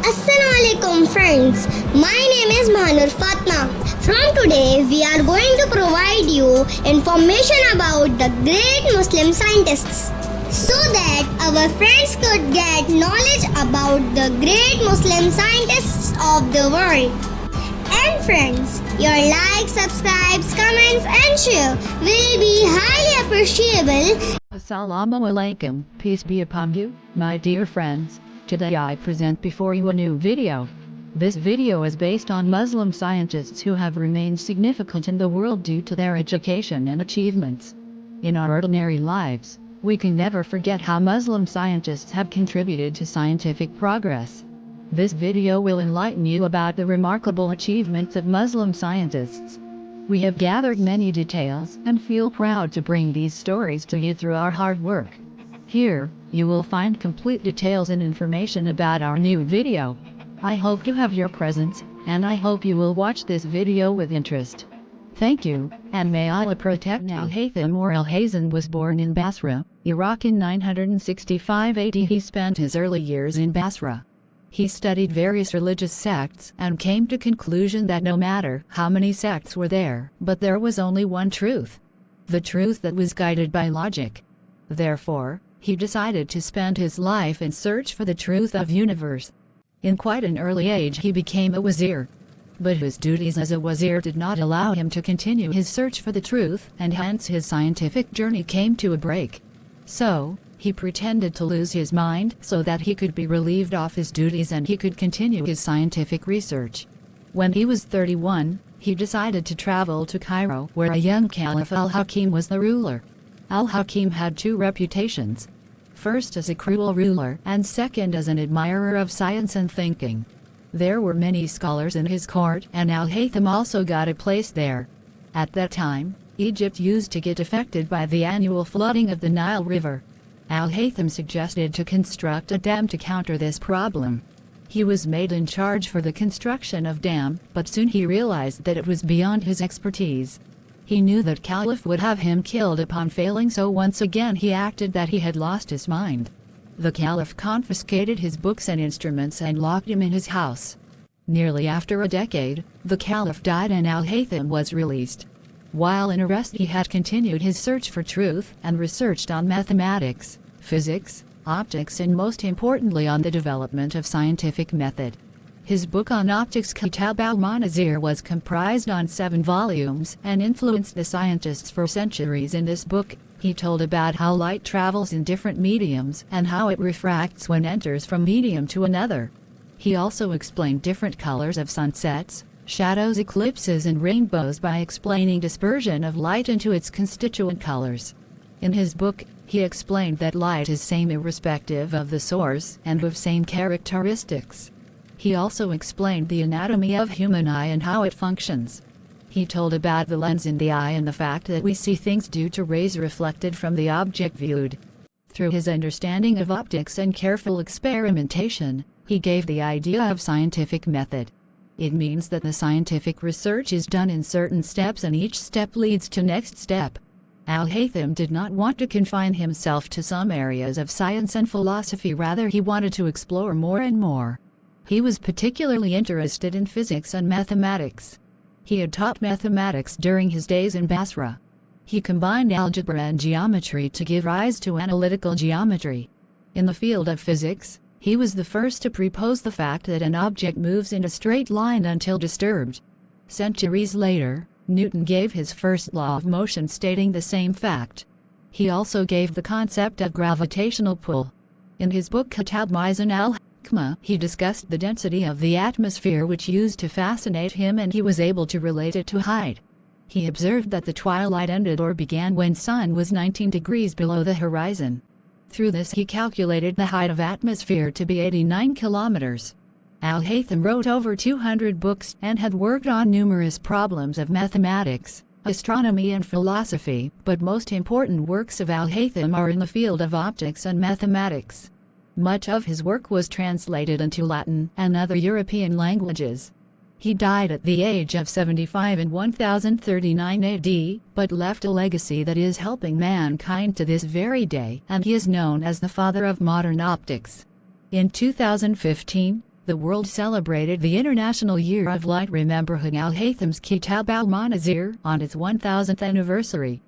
Assalamualaikum friends, my name is Mahanur Fatma. From today we are going to provide you information about the great Muslim scientists so that our friends could get knowledge about the great Muslim scientists of the world. And friends, your likes, subscribes, comments and share will be highly appreciable. Assalamu alaikum, peace be upon you, my dear friends. Today I present before you a new video. This video is based on Muslim scientists who have remained significant in the world due to their education and achievements. In our ordinary lives, we can never forget how Muslim scientists have contributed to scientific progress. This video will enlighten you about the remarkable achievements of Muslim scientists. We have gathered many details and feel proud to bring these stories to you through our hard work. Here, you will find complete details and information about our new video. I hope you have your presence, and I hope you will watch this video with interest. Thank you, and may Allah protect you. Al-Haytham or Al-Haytham was born in Basra, Iraq in 965 AD. He spent his early years in Basra. He studied various religious sects and came to conclusion that no matter how many sects were there, but there was only one truth. The truth that was guided by logic. Therefore, he decided to spend his life in search for the truth of universe. In quite an early age he became a wazir. But his duties as a wazir did not allow him to continue his search for the truth, and hence his scientific journey came to a break. So, he pretended to lose his mind so that he could be relieved of his duties and he could continue his scientific research. When he was 31, he decided to travel to Cairo, where a young Caliph Al-Hakim was the ruler. Al-Hakim had two reputations. First as a cruel ruler, and second as an admirer of science and thinking. There were many scholars in his court, and Al-Haytham also got a place there. At that time, Egypt used to get affected by the annual flooding of the Nile River. Al-Haytham suggested to construct a dam to counter this problem. He was made in charge for the construction of dam, but soon he realized that it was beyond his expertise. He knew that Caliph would have him killed upon failing, so once again he acted that he had lost his mind. The Caliph confiscated his books and instruments and locked him in his house. Nearly after a decade, the Caliph died and Al-Haytham was released. While in arrest he had continued his search for truth and researched on mathematics, physics, optics and most importantly on the development of scientific method. His book on optics, Kitab al-Manazir, was comprised on 7 volumes and influenced the scientists for centuries. In this book, he told about how light travels in different mediums and how it refracts when enters from medium to another. He also explained different colors of sunsets, shadows, eclipses and rainbows by explaining dispersion of light into its constituent colors. In his book, he explained that light is same irrespective of the source and with same characteristics. He also explained the anatomy of human eye and how it functions. He told about the lens in the eye and the fact that we see things due to rays reflected from the object viewed. Through his understanding of optics and careful experimentation, he gave the idea of scientific method. It means that the scientific research is done in certain steps and each step leads to next step. Al-Haytham did not want to confine himself to some areas of science and philosophy, rather he wanted to explore more and more. He was particularly interested in physics and mathematics. He had taught mathematics during his days in Basra. He combined algebra and geometry to give rise to analytical geometry. In the field of physics, he was the first to propose the fact that an object moves in a straight line until disturbed. Centuries later, Newton gave his first law of motion stating the same fact. He also gave the concept of gravitational pull. In his book Kitab al-Mizan he discussed the density of the atmosphere which used to fascinate him, and he was able to relate it to height. He observed that the twilight ended or began when sun was 19 degrees below the horizon. Through this he calculated the height of atmosphere to be 89 kilometers. Al-Haytham wrote over 200 books and had worked on numerous problems of mathematics, astronomy and philosophy, but most important works of Al-Haytham are in the field of optics and mathematics. Much of his work was translated into Latin and other European languages. He died at the age of 75 in 1039 AD, but left a legacy that is helping mankind to this very day, and he is known as the father of modern optics. In 2015, the world celebrated the International Year of Light remembering Al-Haytham's Kitab al-Manazir on its 1000th anniversary.